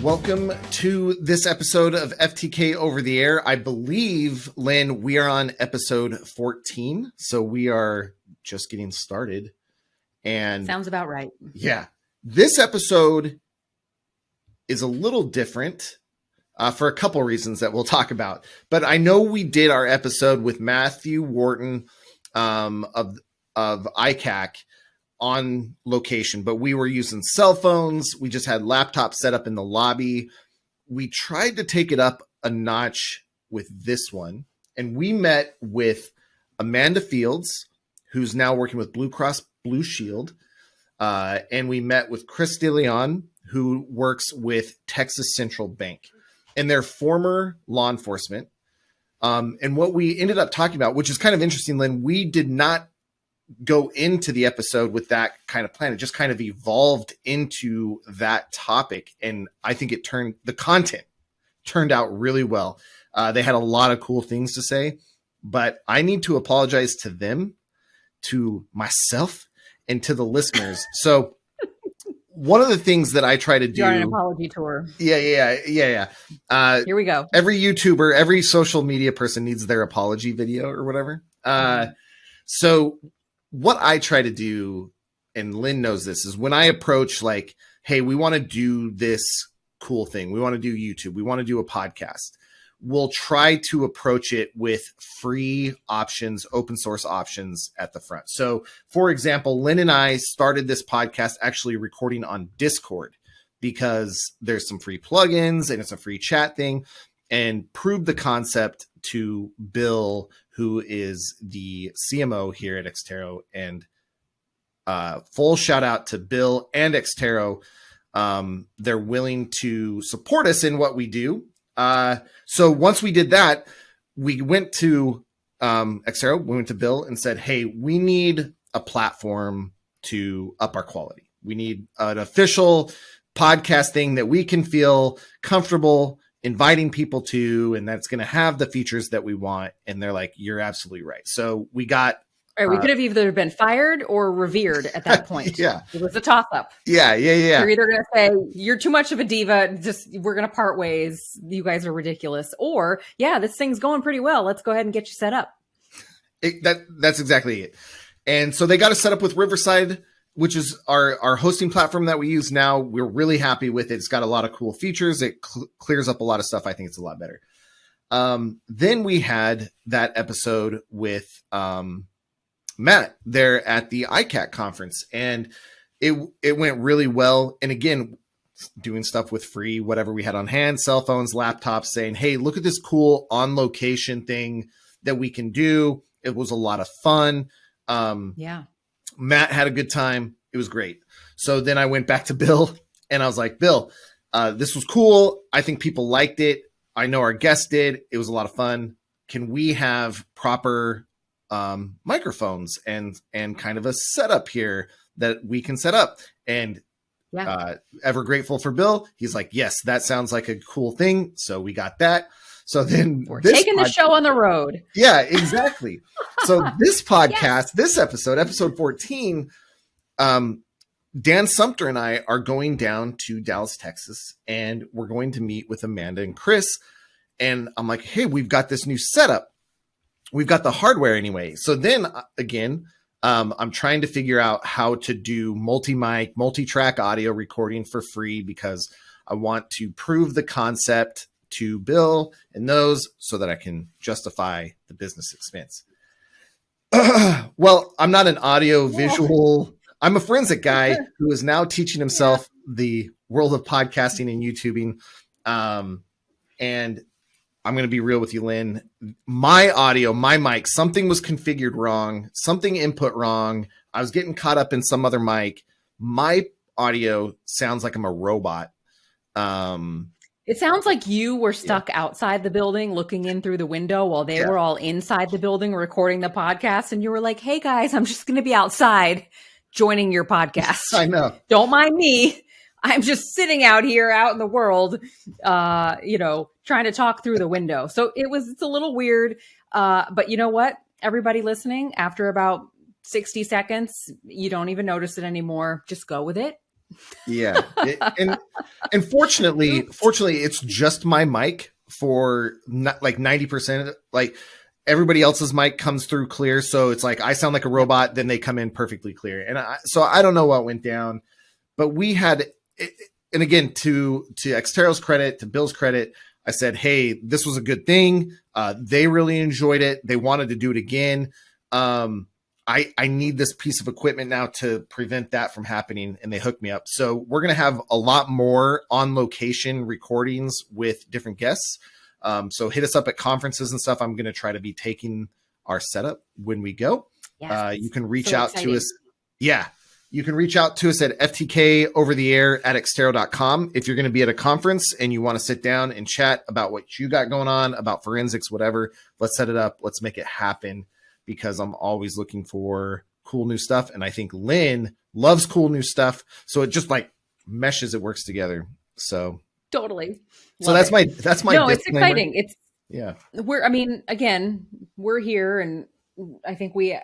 Welcome to this episode of FTK Over the Air. I believe, Lynn, we are on episode 14, so we are just getting started. And sounds about right. Yeah, this episode is a little different for a couple reasons that we'll talk about. But I know we did our episode with Matthew Wharton of ICAC on location, but we were using cell phones. We just had laptops set up in the lobby. We tried to take it up a notch with this one, and we met with Amanda Fields, who's now working with Blue Cross Blue Shield, and we met with Chris DeLeon, who works with Texas Central Bank, and they're former law enforcement. And what we ended up talking about, which is kind of interesting, Lynn, we did not go into the episode with that kind of plan. It just kind of evolved into that topic. And I think the content turned out really well. They had a lot of cool things to say, but I need to apologize to them, to myself, and to the listeners. So one of the things that I try to do— You're on an apology tour. Yeah. Here we go. Every YouTuber, every social media person needs their apology video or whatever. So what I try to do, and Lynn knows this, is when I approach like, hey, we want to do this cool thing. We want to do YouTube. We want to do a podcast. We'll try to approach it with free options, open source options at the front. So for example, Lynn and I started this podcast actually recording on Discord because there's some free plugins and it's a free chat thing, and proved the concept to Bill, who is the CMO here at Exterro. And full shout out to Bill and Exterro. They're willing to support us in what we do. So once we did that, we went to Exterro, we went to Bill and said, hey, we need a platform to up our quality. We need an official podcast thing that we can feel comfortable inviting people to, and that's going to have the features that we want. And they're like, you're absolutely right. So we got— All right, we could have either been fired or revered at that point. Yeah. It was a toss up. Yeah. You're either going to say, you're too much of a diva, just we're going to part ways, you guys are ridiculous. Or, yeah, this thing's going pretty well, let's go ahead and get you set up. That's exactly it. And so they got us set up with Riverside, which is our hosting platform that we use now. We're really happy with it. It's got a lot of cool features. It clears up a lot of stuff. I think it's a lot better. Then we had that episode with Matt there at the ICAC conference, and it went really well. And again, doing stuff with free, whatever we had on hand, cell phones, laptops, saying, hey, look at this cool on location thing that we can do. It was a lot of fun. Yeah. Matt had a good time. It was great. So then I went back to Bill and I was like, Bill, this was cool. I think people liked it. I know our guests did. It was a lot of fun. Can we have proper microphones and kind of a setup here that we can set up? And ever grateful for Bill. He's like, yes, that sounds like a cool thing. So we got that. So then we're taking the show on the road. Yeah, exactly. So this podcast, this episode 14, Dan Sumpter and I are going down to Dallas, Texas, and we're going to meet with Amanda and Chris. And I'm like, hey, we've got this new setup. We've got the hardware anyway. So then again, I'm trying to figure out how to do multi-mic, multi-track audio recording for free because I want to prove the concept to Bill and those so that I can justify the business expense. Well, I'm not an audio visual. I'm a forensic guy who is now teaching himself the world of podcasting and YouTubing. And I'm going to be real with you, Lynn. My audio, my mic, something was configured wrong, something input wrong. I was getting caught up in some other mic. My audio sounds like I'm a robot. It sounds like you were stuck outside the building looking in through the window while they were all inside the building recording the podcast. And you were like, hey guys, I'm just going to be outside joining your podcast. I know. Don't mind me. I'm just sitting out here out in the world, trying to talk through the window. So it's a little weird. But you know what? Everybody listening, after about 60 seconds, you don't even notice it anymore. Just go with it. Yeah. And fortunately, it's just my mic for not like 90%. Like everybody else's mic comes through clear. So it's like I sound like a robot, then they come in perfectly clear. And so I don't know what went down, but we had, and again, to Exterro's credit, to Bill's credit, I said, hey, this was a good thing. They really enjoyed it. They wanted to do it again. I need this piece of equipment now to prevent that from happening. And they hooked me up. So we're going to have a lot more on location recordings with different guests. So hit us up at conferences and stuff. I'm going to try to be taking our setup when we go. Yes. You can reach out to us. Yeah. You can reach out to us at ftkovertheair@exterro.com. If you're going to be at a conference and you want to sit down and chat about what you got going on, about forensics, whatever, let's set it up. Let's make it happen, because I'm always looking for cool new stuff. And I think Lynn loves cool new stuff. So it just like meshes, it works together. So totally. So that's my no, it's exciting. Yeah. We're here, and I think we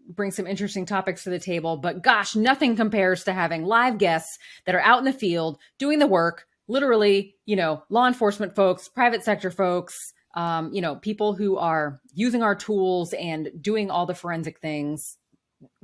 bring some interesting topics to the table, but gosh, nothing compares to having live guests that are out in the field doing the work, literally, law enforcement folks, private sector folks, people who are using our tools and doing all the forensic things.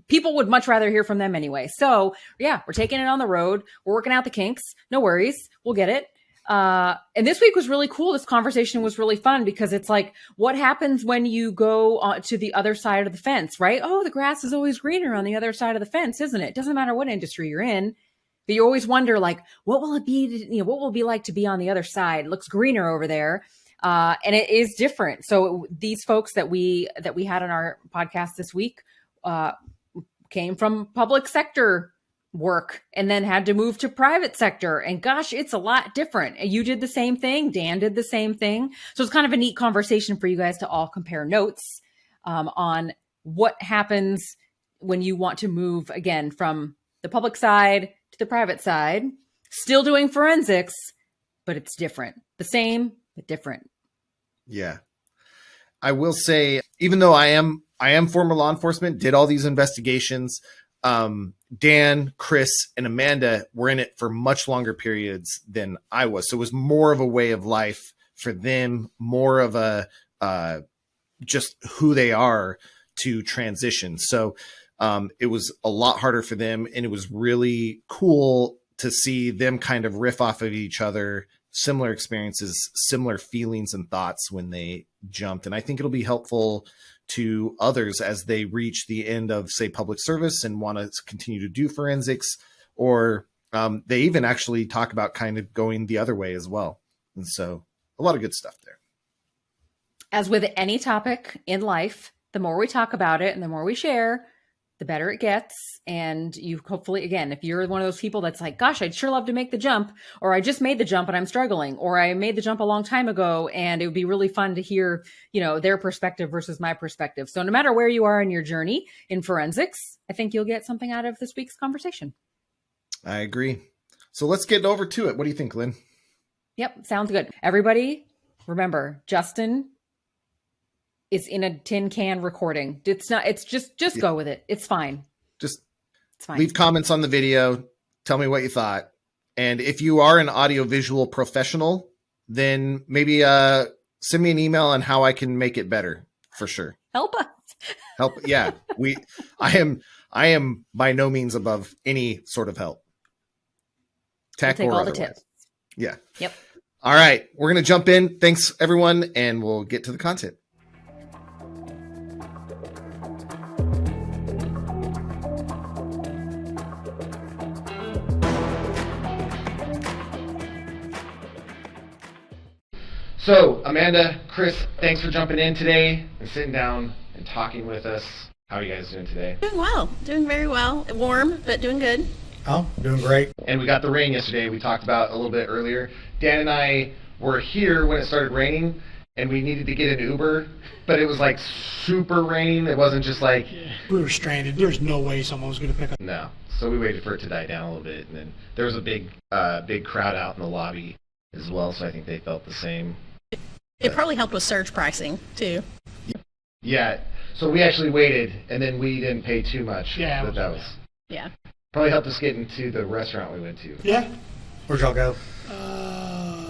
People would much rather hear from them anyway. So yeah, we're taking it on the road. We're working out the kinks. No worries. We'll get it. And this week was really cool. This conversation was really fun, because it's like, what happens when you go to the other side of the fence, right? Oh, the grass is always greener on the other side of the fence, isn't it? It doesn't matter what industry you're in, but you always wonder, like, what will it be? What will it be like to be on the other side? It looks greener over there. And it is different. So these folks that we had on our podcast this week, came from public sector work and then had to move to private sector. And gosh, it's a lot different. And you did the same thing. Dan did the same thing. So it's kind of a neat conversation for you guys to all compare notes on what happens when you want to move again from the public side to the private side, still doing forensics, but it's different. The same, but different. Yeah. I will say, even though I am former law enforcement, did all these investigations, Dan, Chris, and Amanda were in it for much longer periods than I was. So it was more of a way of life for them, more of a just who they are to transition. So it was a lot harder for them, and it was really cool to see them kind of riff off of each other, similar experiences, similar feelings and thoughts when they jumped. And I think it'll be helpful to others as they reach the end of, say, public service and want to continue to do forensics, or they even actually talk about kind of going the other way as well. And so a lot of good stuff there. As with any topic in life, the more we talk about it and the more we share, the better it gets. And you hopefully, again, if you're one of those people that's like, gosh, I'd sure love to make the jump, or I just made the jump and I'm struggling, or I made the jump a long time ago and it would be really fun to hear, their perspective versus my perspective. So no matter where you are in your journey in forensics, I think you'll get something out of this week's conversation. I agree. So let's get over to it. What do you think, Lynn? Yep. Sounds good. Everybody, remember, Justin is in a tin can recording. It's just go with it. It's fine. It's fine. Leave comments on the video. Tell me what you thought. And if you are an audiovisual professional, then maybe send me an email on how I can make it better, for sure. Help us. Yeah. I am by no means above any sort of help. Tech we'll take all the tips. Yeah. Yep. All right. We're going to jump in. Thanks, everyone. And we'll get to the content. So, Amanda, Chris, thanks for jumping in today and sitting down and talking with us. How are you guys doing today? Doing well. Doing very well. Warm, but doing good. Oh, doing great. And we got the rain yesterday. We talked about a little bit earlier. Dan and I were here when it started raining, and we needed to get an Uber, but it was like super raining. It wasn't just like... We were stranded. There's no way someone was going to pick up. No. So we waited for it to die down a little bit, and then there was a big crowd out in the lobby as well, so I think they felt the same. It probably helped with surge pricing, too. Yeah. So we actually waited, and then we didn't pay too much. Yeah. But that was... Yeah. Probably helped us get into the restaurant we went to. Yeah. Where'd y'all go?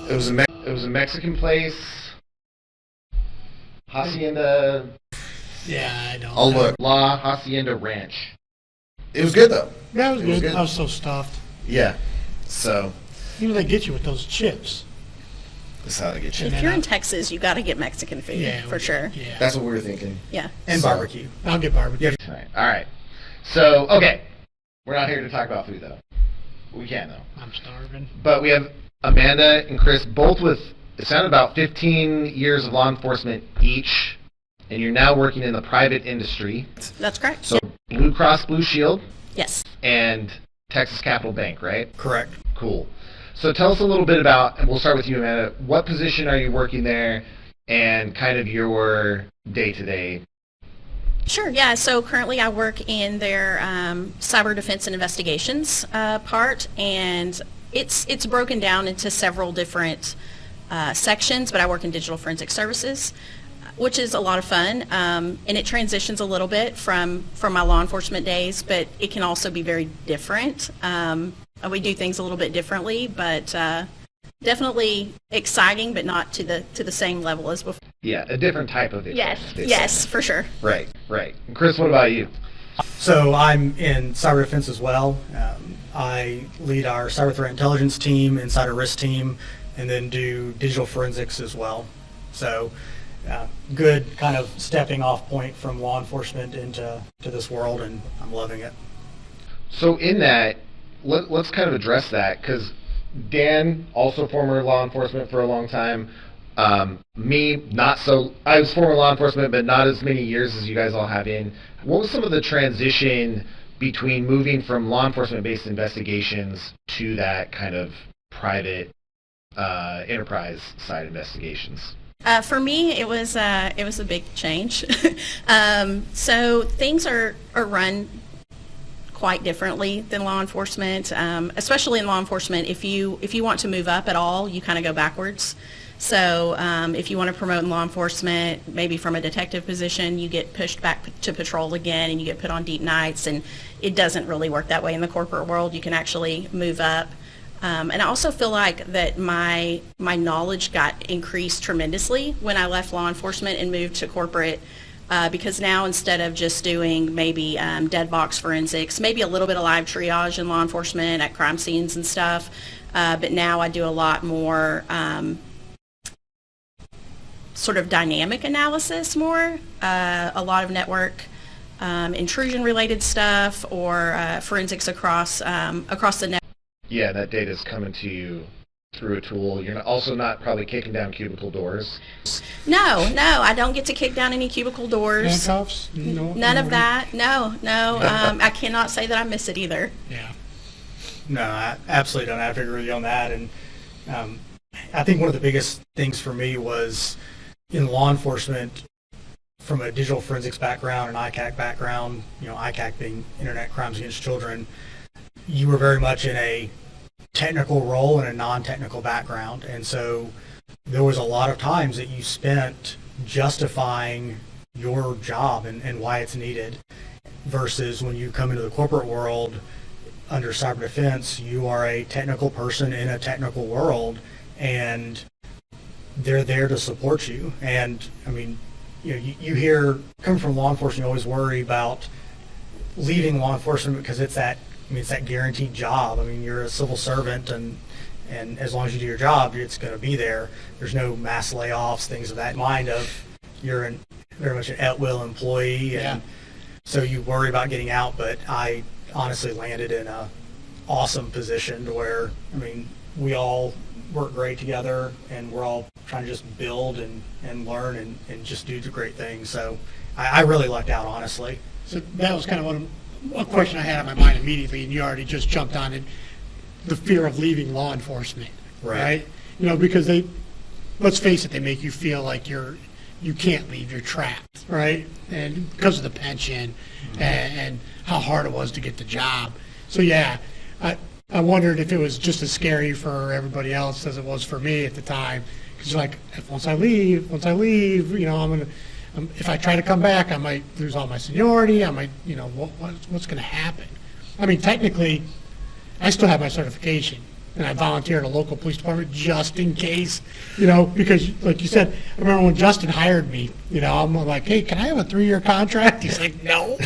It was a Mexican place. Hacienda. Yeah, I don't Oh, know. look. La Hacienda Ranch. It was good, though. Yeah, it was It was good. good. I was so stuffed. Yeah. So, You know, they get you with those chips. that's how they get you. If you're in Texas, you got to get Mexican food Yeah. for sure. Yeah. That's what we were thinking. Yeah. And So- barbecue. I'll get barbecue. All right. So, okay. We're not here to talk about food, though. We can, though. I'm starving. But we have Amanda and Chris, both with, it sounded about 15 years of law enforcement each, and you're now working in the private industry. That's correct. So Blue Cross Blue Shield Yes. and Texas Capital Bank, right? Correct. Cool. So tell us a little bit about, and we'll start with you, Amanda, what position are you working there and kind of your day-to-day? Sure, yeah. So currently I work in their cyber defense and investigations part, and it's broken down into several different sections, but I work in digital forensic services, which is a lot of fun, and it transitions a little bit from my law enforcement days, but it can also be very different. We do things a little bit differently, but definitely exciting, but not to the same level as before. Yeah, a different type of it. Yes, for sure. Right. And Chris, what about you? So I'm in cyber defense as well. I lead our cyber threat intelligence team, inside our risk team, and then do digital forensics as well. So good kind of stepping off point from law enforcement into this world, and I'm loving it. So in that, let's kind of address that, because Dan, also former law enforcement for a long time. Me, not so. I was former law enforcement, but not as many years as you guys all have in. What was some of the transition between moving from law enforcement-based investigations to that kind of private enterprise side investigations? For me, it was a big change. So things are run quite differently than law enforcement, especially in law enforcement. If you want to move up at all, you kind of go backwards. So if you want to promote in law enforcement, maybe from a detective position, you get pushed back to patrol again, and you get put on deep nights, and it doesn't really work that way in the corporate world. You can actually move up. And I also feel like that my knowledge got increased tremendously when I left law enforcement and moved to corporate, because now instead of just doing maybe dead box forensics, maybe a little bit of live triage in law enforcement at crime scenes and stuff, but now I do a lot more sort of dynamic analysis more, a lot of network intrusion related stuff, or forensics across the net. Yeah, that data is coming to you through a tool. You're also not probably kicking down cubicle doors. No, I don't get to kick down any cubicle doors. Handcuffs? No, None of that. No. I cannot say that I miss it either. Yeah. No, I absolutely don't have to agree with you on that. And I think one of the biggest things for me was in law enforcement, from a digital forensics background and ICAC background, ICAC being Internet Crimes Against Children, you were very much in a technical role and a non-technical background. And so there was a lot of times that you spent justifying your job and why it's needed, versus when you come into the corporate world under cyber defense, you are a technical person in a technical world, and they're there to support you. And I mean, you hear, coming from law enforcement, you always worry about leaving law enforcement because it's that guaranteed job. I mean, you're a civil servant, and as long as you do your job, it's going to be there. There's no mass layoffs, things of that mind of you're very much an at-will employee, and so you worry about getting out. But I honestly landed in a awesome position to where, I mean, we all work great together, and we're all trying to just build and learn and just do the great things. So I really lucked out, honestly. So that was kind of a question I had on my mind immediately, and you already just jumped on it. The fear of leaving law enforcement, right? Because let's face it, they make you feel like you can't leave, you're trapped, right? And because of the pension and how hard it was to get the job. So yeah, I wondered if it was just as scary for everybody else as it was for me at the time. Because like, once I leave, if I try to come back, I might lose all my seniority. I might, what's going to happen? I mean, technically, I still have my certification, and I volunteer at a local police department just in case, because like you said, I remember when Justin hired me, I'm like, hey, can I have a 3-year contract? He's like, no.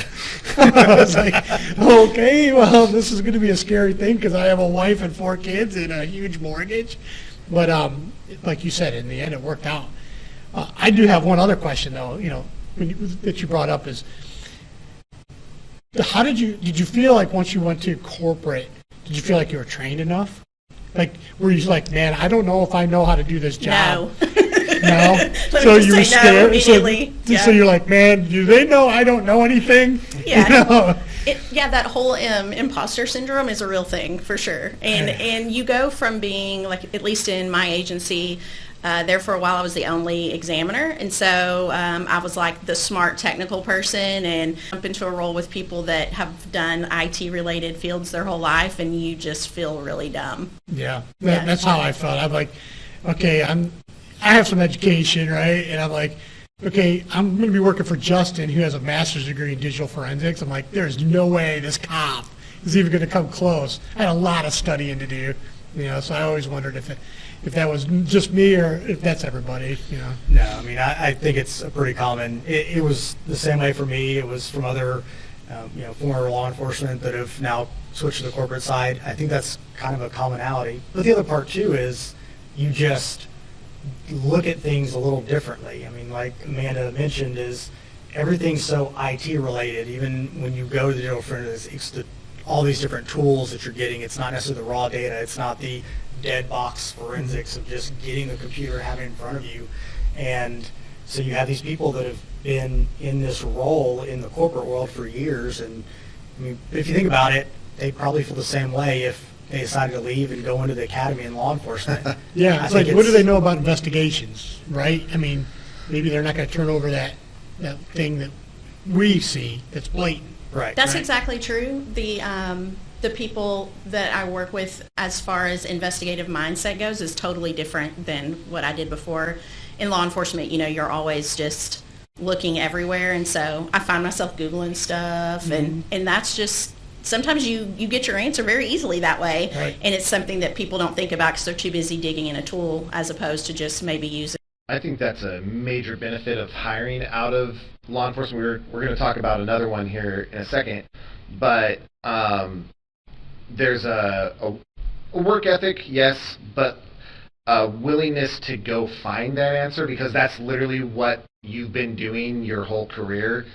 I was like, okay, well, this is going to be a scary thing because I have a wife and 4 kids and a huge mortgage. But like you said, in the end, it worked out. I do have one other question, though, that you brought up is, how did you feel like once you went to corporate, did you feel like you were trained enough? Like, were you like, man, I don't know if I know how to do this job? No. So you were scared. No immediately. So you're like, man, do they know I don't know anything? Yeah. That whole imposter syndrome is a real thing for sure. And you go from being, like, at least in my agency, there for a while I was the only examiner, and so I was like the smart technical person, and jump into a role with people that have done IT related fields their whole life, and you just feel really dumb. Yeah, that's how I felt. I'm like, okay, I have some education, right? And I'm like, okay, I'm going to be working for Justin, who has a master's degree in digital forensics. I'm like, there's no way this cop is even going to come close. I had a lot of studying to do, so I always wondered if that was just me or if that's everybody, No, I mean, I think it's a pretty common. It was the same way for me. It was from other, former law enforcement that have now switched to the corporate side. I think that's kind of a commonality. But the other part, too, is you just look at things a little differently. I mean, like Amanda mentioned, is everything's so IT related. Even when you go to the digital forensics, it's all these different tools that you're getting. It's not necessarily the raw data. It's not the dead box forensics of just getting the computer, having it in front of you. And so you have these people that have been in this role in the corporate world for years. And I mean, if you think about it, they probably feel the same way if they decided to leave and go into the academy in law enforcement. Yeah, it's like, what do they know about investigations, right? I mean, maybe they're not going to turn over that thing that we see that's blatant. Right. That's exactly true. The people that I work with as far as investigative mindset goes is totally different than what I did before. In law enforcement, you're always just looking everywhere, and so I find myself Googling stuff, and that's just, sometimes you get your answer very easily that way, right. And it's something that people don't think about because they're too busy digging in a tool as opposed to just maybe using. I think that's a major benefit of hiring out of law enforcement. We're going to talk about another one here in a second, but there's a work ethic, yes, but a willingness to go find that answer, because that's literally what you've been doing your whole career.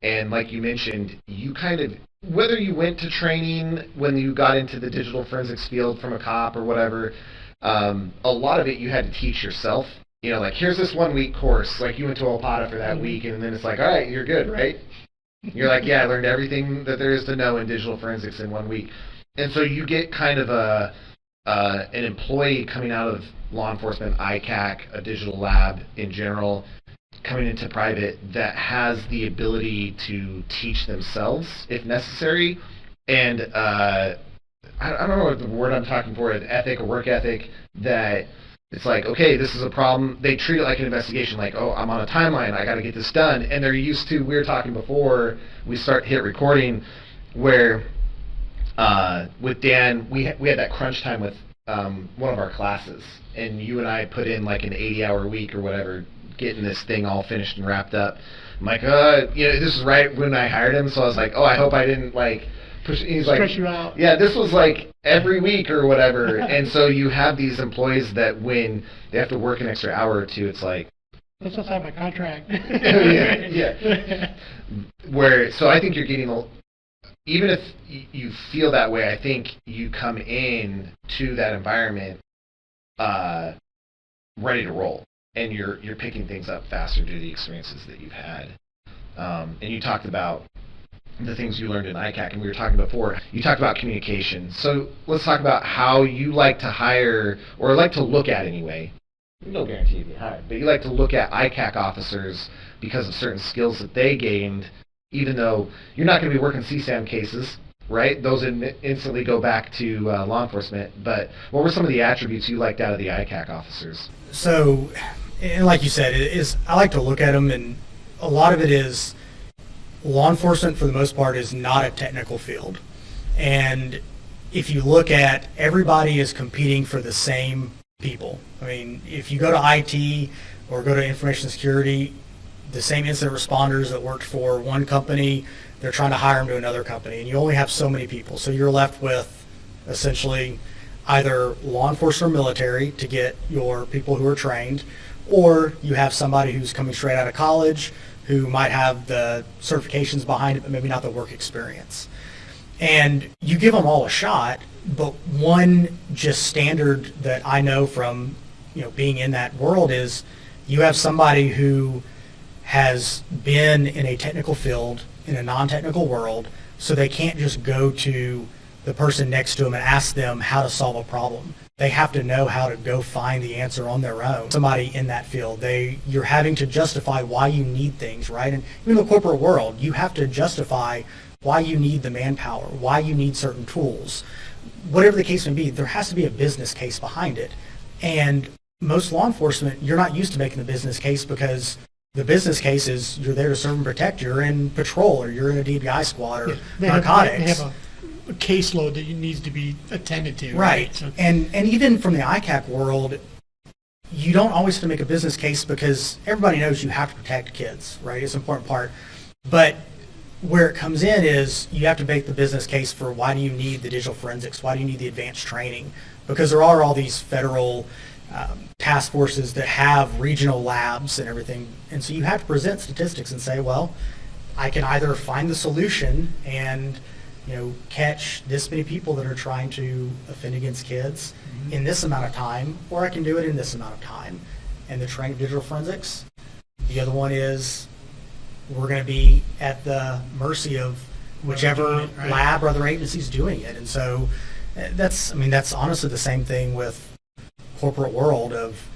And like you mentioned, you kind of, whether you went to training when you got into the digital forensics field from a cop or whatever, a lot of it you had to teach yourself. Like, here's this 1-week course, like you went to Opata for that week, and then it's like, all right, you're good, right? You're like, yeah, I learned everything that there is to know in digital forensics in 1 week. And so you get kind of an employee coming out of law enforcement, ICAC, a digital lab in general, coming into private, that has the ability to teach themselves if necessary. And I don't know what the word I'm talking for, an ethic, a work ethic, that it's like, okay, this is a problem. They treat it like an investigation, like, oh, I'm on a timeline, I got to get this done. And they're used to, we were talking before we hit recording, where with Dan, we had that crunch time with one of our classes, and you and I put in like an 80-hour week or whatever, getting this thing all finished and wrapped up. I'm like, this is right when I hired him, so I was like, oh, I hope I didn't like push. He's like, stress you out. Yeah, this was like every week or whatever. And so you have these employees that when they have to work an extra hour or two, it's like, let's just have my contract. yeah. So I think you're getting even if you feel that way, I think you come in to that environment ready to roll, and you're picking things up faster due to the experiences that you've had. And you talked about the things you learned in ICAC, and we were talking before. You talked about communication. So let's talk about how you like to hire, or like to look at anyway. No guarantee you'll be hired, but you like to look at ICAC officers because of certain skills that they gained, even though you're not going to be working CSAM cases, right? Those instantly go back to law enforcement. But what were some of the attributes you liked out of the ICAC officers? So, and like you said, I like to look at them, and a lot of it is law enforcement, for the most part, is not a technical field. And if you look at, everybody is competing for the same people. I mean, if you go to IT or go to information security, the same incident responders that worked for one company, they're trying to hire them to another company, and you only have so many people. So you're left with essentially either law enforcement or military to get your people who are trained, or you have somebody who's coming straight out of college who might have the certifications behind it, but maybe not the work experience. And you give them all a shot, but one just standard that I know from being in that world is you have somebody who has been in a technical field in a non-technical world, so they can't just go to the person next to them and ask them how to solve a problem. They have to know how to go find the answer on their own. Somebody in that field, you're having to justify why you need things, right? And even in the corporate world, you have to justify why you need the manpower, why you need certain tools. Whatever the case may be, there has to be a business case behind it. And most law enforcement, you're not used to making the business case, because the business case is you're there to serve and protect. You're in patrol, or you're in a DFIR squad, or narcotics. They have a caseload that needs to be attended to. Right. So, and even from the ICAC world, you don't always have to make a business case, because everybody knows you have to protect kids, right? It's an important part. But where it comes in is you have to make the business case for why do you need the digital forensics? Why do you need the advanced training? Because there are all these federal task forces that have regional labs and everything. And so you have to present statistics and say, well, I can either find the solution and catch this many people that are trying to offend against kids in this amount of time, or I can do it in this amount of time. And the training of digital forensics. The other one is we're going to be at the mercy of whichever lab or other agency's doing it. And so that's honestly the same thing with corporate world of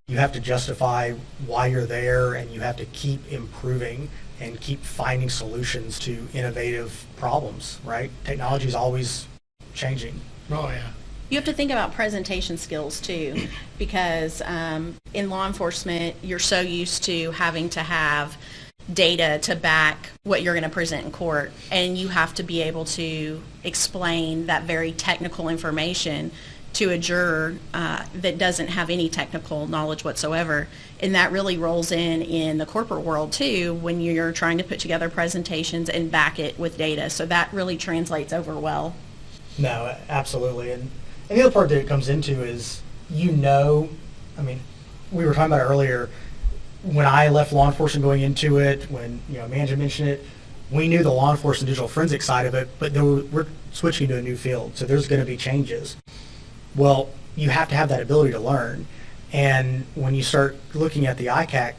you have to justify why you're there, and you have to keep improving and keep finding solutions to innovative problems, right? Technology is always changing. Oh, yeah. You have to think about presentation skills too, because in law enforcement, you're so used to having to have data to back what you're going to present in court, and you have to be able to explain that very technical information to a juror that doesn't have any technical knowledge whatsoever. And that really rolls in the corporate world too, when you're trying to put together presentations and back it with data. So that really translates over well. No, absolutely. And the other part that it comes into is, we were talking about it earlier, when I left law enforcement going into it, when Amanda mentioned it, we knew the law enforcement digital forensic side of it, but we're switching to a new field, so there's going to be changes. Well, you have to have that ability to learn. And when you start looking at the ICAC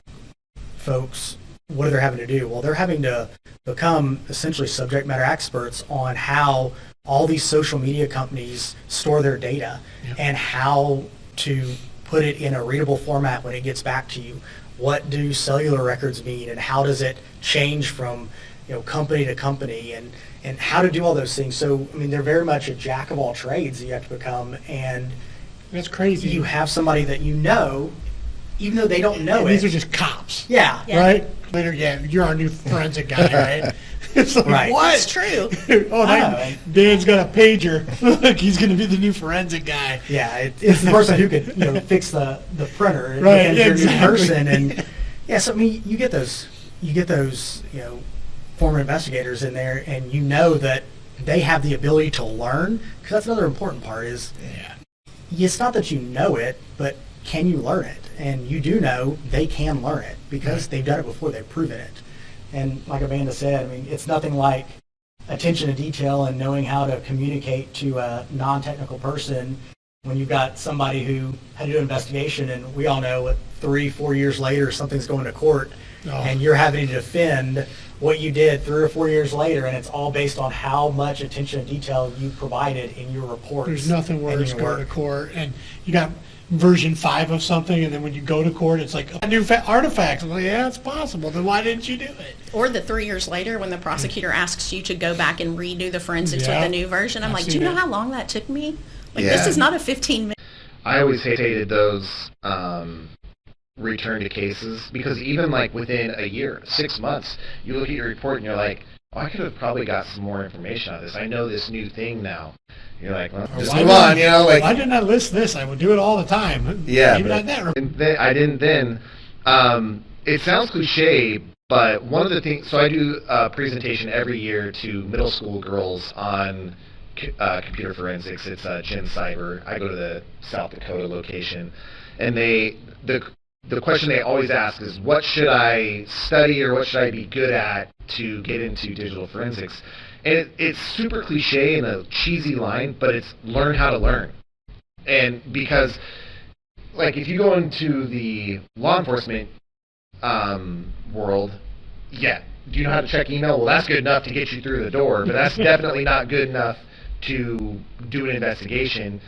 folks, what are they having to do? Well, they're having to become essentially subject matter experts on how all these social media companies store their data, and how to put it in a readable format when it gets back to you. What do cellular records mean, and how does it change from company to company, and how to do all those things. So, they're very much a jack of all trades that you have to become, and that's crazy. You have somebody that even though they don't know These are just cops. Yeah. Right? Later, you're our new forensic guy, right? It's like, right. what? It's true. Dan's got a pager. Look, he's going to be the new forensic guy. Yeah, it's the person who could fix the printer, and right? You're Exactly. a new person, and so you get those former investigators in there, and that they have the ability to learn, because that's another important part is it's not that you know it, but can you learn it? And you do know they can learn it, because they've done it before, they've proven it. And like Amanda said, it's nothing like attention to detail and knowing how to communicate to a non-technical person when you've got somebody who had to do an investigation, and we all know 3-4 years later something's going to court, and you're having to defend what you did 3 or 4 years later, and it's all based on how much attention to detail you provided in your reports. There's nothing worse going to court, and you got version 5 of something, and then when you go to court, it's like a new artifact. I'm like, yeah, it's possible. Then why didn't you do it? Or the 3 years later when the prosecutor asks you to go back and redo the forensics with the new version. I'm like, do you know how long that took me? Like, this is not a 15-minute. I always hated those return to cases, because even like within a year, 6 months, you look at your report and you're like, I could have probably got some more information on this. I know this new thing now. You're like, well, just why move on, you know, like. Why didn't I list this? I would do it all the time. Yeah, Maybe but not that. I didn't then. It sounds cliche, but one of the things, so I do a presentation every year to middle school girls on computer forensics. It's Gen Cyber. I go to the South Dakota location, and the question they always ask is, what should I study or what should I be good at to get into digital forensics? And it's super cliche and a cheesy line, but it's learn how to learn. And because, like, if you go into the law enforcement world, yeah, do you know how to check email? Well, that's good enough to get you through the door, but that's definitely not good enough to do an investigation.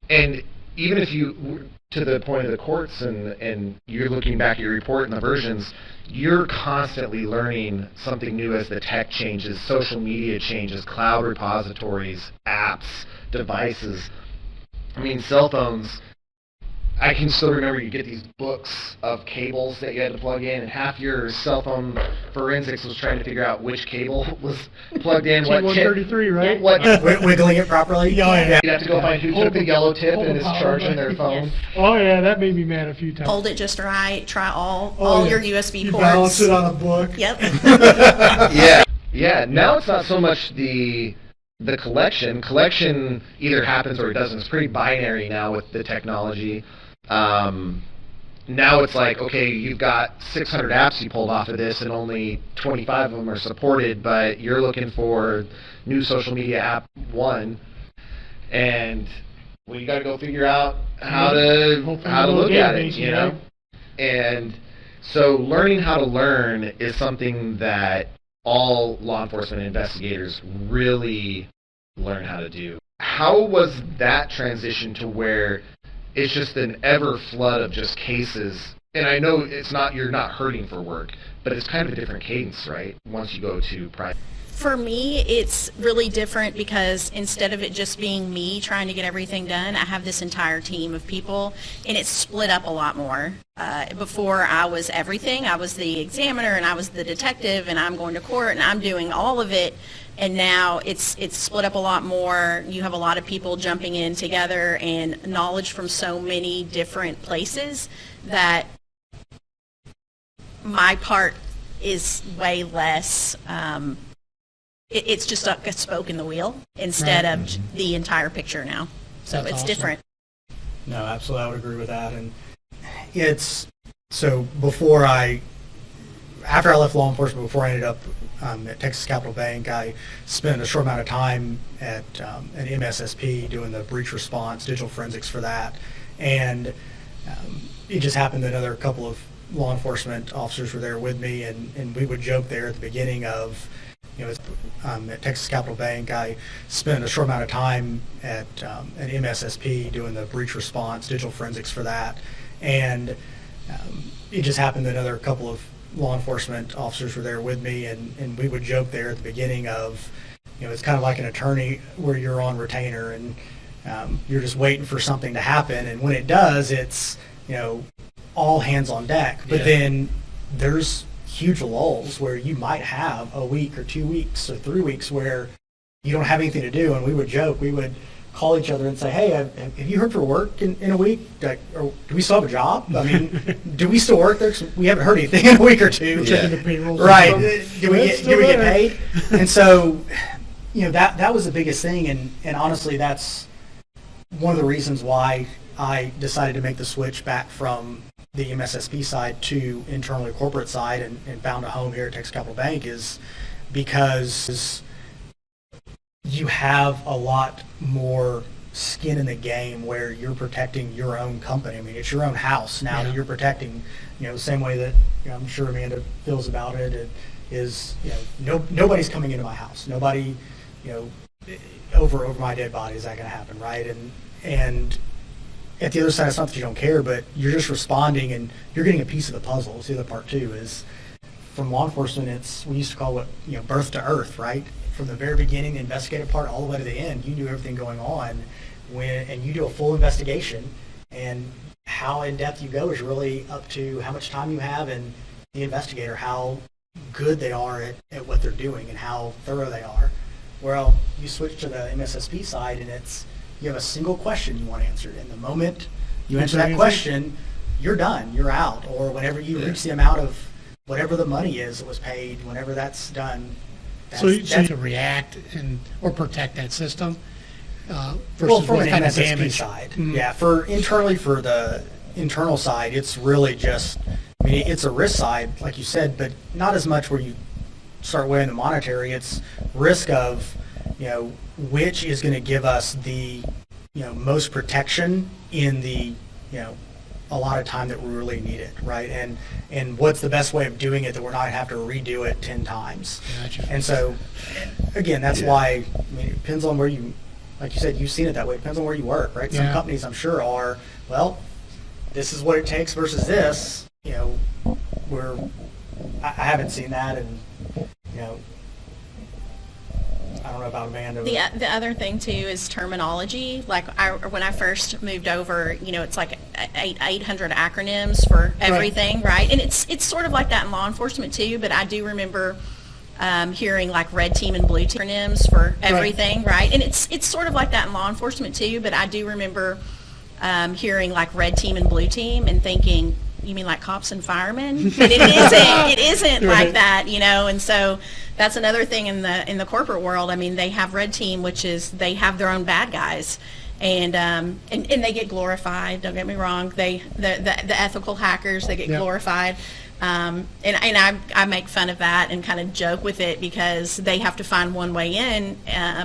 And even if you, to the point of the courts, and you're looking back at your report and the versions, you're constantly learning something new as the tech changes, social media changes, cloud repositories, apps, devices. I mean, cell phones. I can still remember you get these books of cables that you had to plug in, and half your cell phone forensics was trying to figure out which cable was plugged in, what chip. T133, right? What, Wiggling it properly? Yeah. you'd have to go find who took the yellow tip and is charging their phone. Yes. Oh, yeah, that made me mad a few times. Hold it just right. Try all Yeah. your USB You ports. balance it on a book. Yep. Yeah. Now it's not so much the collection. Collection either happens or it doesn't. It's pretty binary now with the technology. Now it's like, okay, you've got 600 apps you pulled off of this, and only 25 of them are supported, but you're looking for new social media app 1, and well, you got to go figure out how to look at it, you know. And so learning how to learn is something that all law enforcement investigators really learn how to do. How was that transition to where it's just an ever flood of just cases? And I know it's not, you're not hurting for work, but it's kind of a different cadence, right? Once you go to private. For me, it's really different because instead of it just being me trying to get everything done, I have this entire team of people, and it's split up a lot more. Before I was everything. I was the examiner, and I was the detective, and I'm going to court, and I'm doing all of it. And now it's split up a lot more. You have a lot of people jumping in together and knowledge from so many different places that my part is way less. It's just a spoke in the wheel instead of the entire picture now. So That's it's awesome. different. No, absolutely, I would agree with that. And it's, so after I left law enforcement, before I ended up at Texas Capital Bank, I spent a short amount of time at an MSSP doing the breach response, digital forensics for that. And it just happened that another couple of law enforcement officers were there with me, and we would joke there at the beginning of, you know, at Texas Capital Bank, I spent a short amount of time at an MSSP doing the breach response, digital forensics for that. And it just happened that another couple of law enforcement officers were there with me, and we would joke there at the beginning of, you know, it's kind of like an attorney where you're on retainer and you're just waiting for something to happen, and when it does, it's, you know, all hands on deck. But then there's huge lulls where you might have a week or 2 weeks or 3 weeks where you don't have anything to do, and we would joke, we would call each other and say, hey, have you heard for work in a week? Or do we still have a job? I mean, do we still work there? 'Cause we haven't heard anything in a week or two. Checking the payroll. Right. Do we get paid? And so, you know, that was the biggest thing. And honestly, that's one of the reasons why I decided to make the switch back from the MSSP side to internally corporate side and found a home here at Texas Capital Bank, is because you have a lot more skin in the game where you're protecting your own company. I mean, it's your own house now that you're protecting, you know, the same way that, you know, I'm sure Amanda feels about it. It is, you know, nobody's coming into my house. Nobody, you know, over my dead body is that going to happen, right? And at the other side, it's not that you don't care, but you're just responding and you're getting a piece of the puzzle. It's the other part too, is from law enforcement, it's, we used to call it, you know, birth to earth, right? From the very beginning, the investigative part, all the way to the end, you knew everything going on and you do a full investigation, and how in depth you go is really up to how much time you have and the investigator, how good they are at what they're doing and how thorough they are. Well, you switch to the MSSP side and you have a single question you want answered. And the moment you answer that question, you're done, you're out. Or whenever you reach the amount of whatever the money is that was paid, whenever that's done. So you to react or protect that system versus from what an kind of MSSP damage. side. Yeah, for the internal side, it's really just, I mean, it's a risk side, like you said, but not as much where you start weighing the monetary. It's risk of, which is going to give us the, most protection in the, a lot of time that we really need it, right? And what's the best way of doing it that we're not have to redo it 10 times. Gotcha. And so, again, that's why, I mean, it depends on where you, like you said, you've seen it that way. It depends on where you work, right? Some companies, I'm sure, are, well, this is what it takes versus this, where I haven't seen that, and, I don't know about Amanda. The other thing too is terminology. Like when I first moved over, it's like 800 acronyms for everything, right? And it's sort of like that in law enforcement too. But I do remember hearing like red team and blue team acronyms for everything, right? And it's sort of like that in law enforcement too. But I do remember hearing like red team and blue team and thinking, you mean like cops and firemen? But it isn't like that, and so that's another thing in the corporate world. I mean, they have red team, which is they have their own bad guys, and they get glorified. Don't get me wrong. The ethical hackers, they get glorified. And I make fun of that and kind of joke with it because they have to find one way in,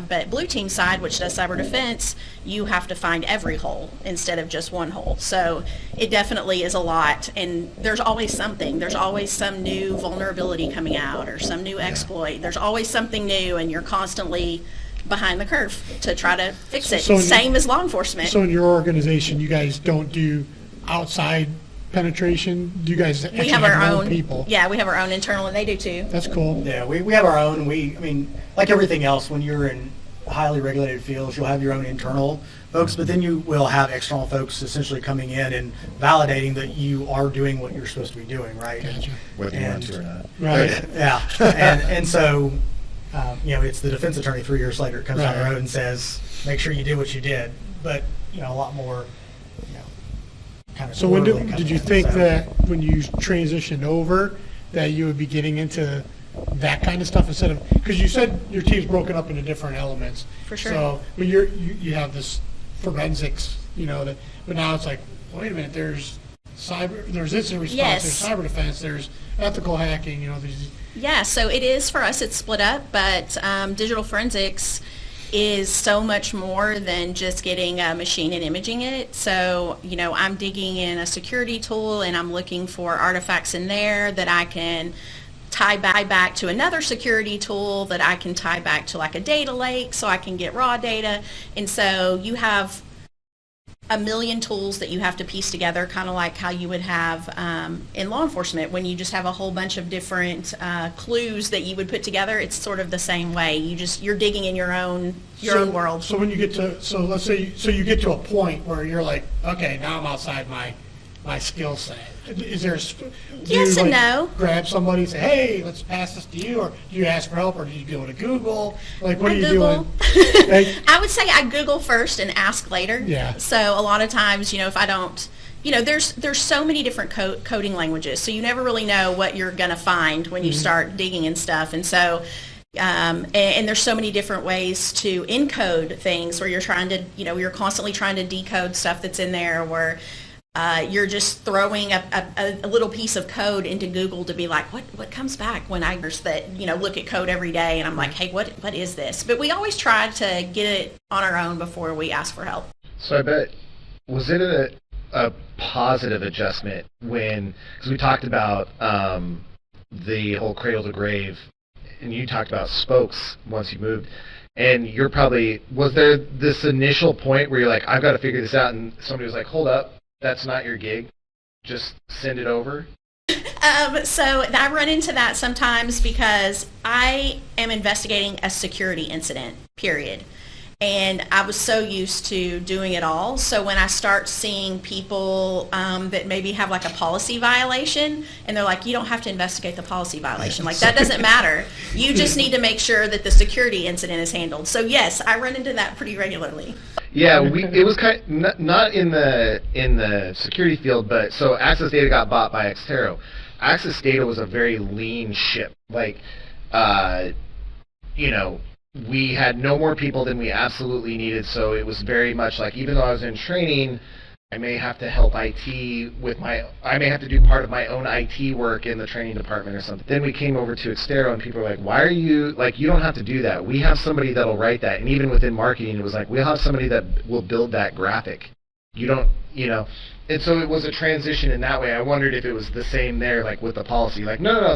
but blue team side, which does cyber defense, you have to find every hole instead of just one hole. So it definitely is a lot, and there's always something. There's always some new vulnerability coming out or some new exploit. There's always something new, and you're constantly behind the curve to try to fix it. Same as law enforcement. So in your organization, you guys don't do outside penetration? Do you guys actually have your own people? Yeah, we have our own internal, and they do too. That's cool. Yeah, we have our own. I mean, like everything else, when you're in highly regulated fields, you'll have your own internal folks, but then you will have external folks essentially coming in and validating that you are doing what you're supposed to be doing, right? Gotcha. Whether you want to or not. Right. Yeah. And so, it's the defense attorney 3 years later comes down the road and says, make sure you did what you did. But, a lot more, kind of. So when did you think that when you transitioned over that you would be getting into that kind of stuff instead of, because you said your team's broken up into different elements. For sure. So when you have this forensics, but now it's like, wait a minute, there's incident response, there's cyber defense, there's ethical hacking, Yeah, so it is for us, it's split up, but digital forensics is so much more than just getting a machine and imaging it. So, I'm digging in a security tool and I'm looking for artifacts in there that I can tie back to another security tool that I can tie back to like a data lake so I can get raw data. And so you have a million tools that you have to piece together, kind of like how you would have in law enforcement when you just have a whole bunch of different clues that you would put together. It's sort of the same way. You're digging in your own world. So when you get to, let's say, you get to a point where you're like, okay, now I'm outside my skill set. Is there yes and no. Grab somebody and say, hey, let's pass this to you, or do you ask for help, or do you go to Google? Like, what are you Google. doing? Like, I would say I Google first and ask later. Yeah. So a lot of times, if I don't, there's so many different coding languages, so you never really know what you're going to find when you start digging and stuff. And so, and there's so many different ways to encode things where you're trying to, you're constantly trying to decode stuff that's in there, where you're just throwing a little piece of code into Google to be like, what comes back when I look at code every day, and I'm like, hey, what is this? But we always try to get it on our own before we ask for help. So I bet, was it a positive adjustment because we talked about the whole cradle to grave, and you talked about spokes once you moved, and was there this initial point where you're like, I've got to figure this out, and somebody was like, hold up, that's not your gig, just send it over? So I run into that sometimes because I am investigating a security incident, period. And I was so used to doing it all. So when I start seeing people that maybe have like a policy violation, and they're like, you don't have to investigate the policy violation. Like, that doesn't matter. You just need to make sure that the security incident is handled. So yes, I run into that pretty regularly. Yeah, it was kind of, not in the security field, but so Access Data got bought by Exterro. Access Data was a very lean ship. Like, we had no more people than we absolutely needed, so it was very much like, even though I was in training, I may have to help IT I may have to do part of my own IT work in the training department or something. Then we came over to Exterro, and people were like, why are you, like, you don't have to do that. We have somebody that'll write that. And even within marketing, it was like, we'll have somebody that will build that graphic. You don't, and so it was a transition in that way. I wondered if it was the same there, like with the policy. Like, no,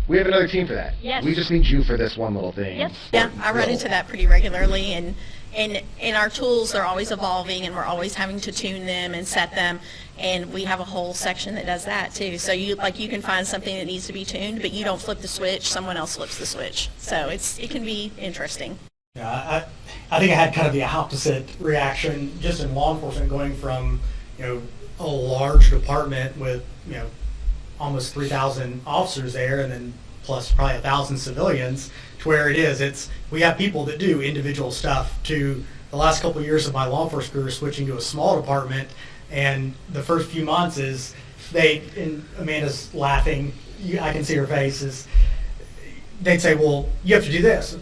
we have another team for that. Yes. We just need you for this one little thing. Yes. Yeah, I run into that pretty regularly, and our tools are always evolving, and we're always having to tune them and set them, and we have a whole section that does that too. So you can find something that needs to be tuned, but you don't flip the switch, someone else flips the switch. So it can be interesting. Yeah, I think I had kind of the opposite reaction just in law enforcement, going from a large department with almost 3,000 officers there, and then plus probably 1,000 civilians, to where we have people that do individual stuff. To the last couple of years of my law enforcement career, switching to a small department, and the first few months and Amanda's laughing, I can see her face, they'd say, well, you have to do this.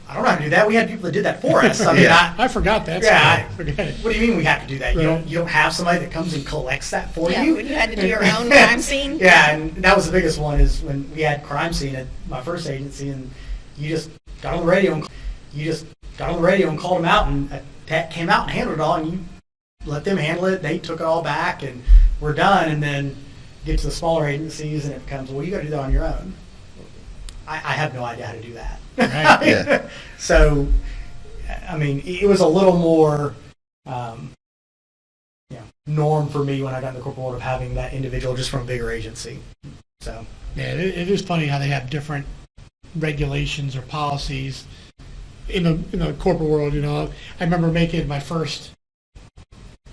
I don't know how to do that. We had people that did that for us. I mean, I forgot that. Yeah. Forget it. What do you mean we have to do that? Right. You don't have somebody that comes and collects that for Yeah, you? when you had to do your own crime scene. Yeah, and that was the biggest one, is when we had crime scene at my first agency, and you just got on the radio and called them out, and that came out and handled it all, and you let them handle it. They took it all back, and we're done. And then get to the smaller agencies, and it becomes, well, you got to do that on your own. I have no idea how to do that. Right. Yeah. So, I mean, it was a little more norm for me when I got in the corporate world of having that individual just from a bigger agency. So Yeah, it is funny how they have different regulations or policies in the corporate world. I remember making my first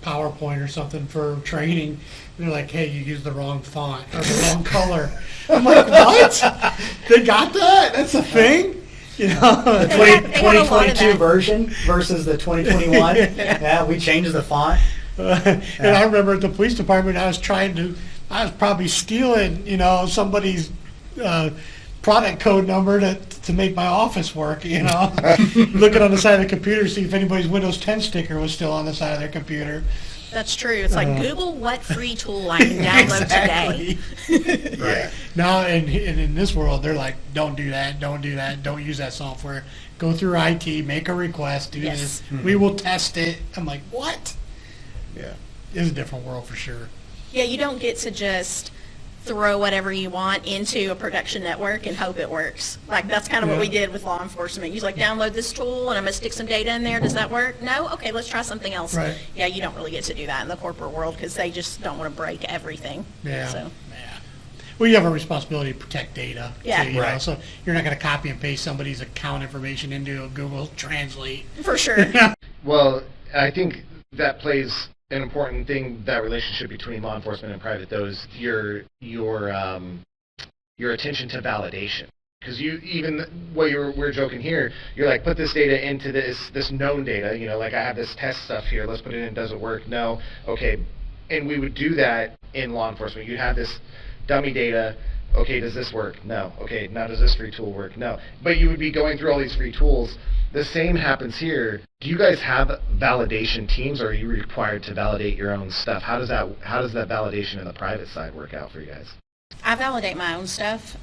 PowerPoint or something for training, and they're like, hey, you used the wrong font or the wrong color. I'm like, what? They got that? That's a thing? The They had a lot of 2022 that. version versus the 2021. Yeah, we changed the font. And I remember at the police department, I was probably stealing, somebody's product code number to make my office work, looking on the side of the computer to see if anybody's Windows 10 sticker was still on the side of their computer. That's true. It's like, Google what free tool I can download today. Right. Now, and in this world, they're like, don't do that, don't use that software. Go through IT, make a request, do Yes. this. We will test it. I'm like, what? Yeah. It's a different world for sure. Yeah, you don't get to just throw whatever you want into a production network and hope it works. Like, that's kind of what we did with law enforcement. You like, download this tool and I'm going to stick some data in there. Does that work? No? Okay, let's try something else. Right. Yeah, you don't really get to do that in the corporate world because they just don't want to break everything. Yeah. So. Yeah. Well, you have a responsibility to protect data. Yeah. Too, Right. So you're not going to copy and paste somebody's account information into a Google Translate. For sure. Well, I think that plays an important thing, that relationship between law enforcement and private, those your attention to validation. Because we're joking here, you're like, put this data into this known data, like I have this test stuff here, let's put it in, does it work? No. Okay. And we would do that in law enforcement. You'd have this dummy data. Okay, does this work? No. Okay, now does this free tool work? No. But you would be going through all these free tools. The same happens here. Do you guys have validation teams, or are you required to validate your own stuff? How does that validation in the private side work out for you guys? I validate my own stuff.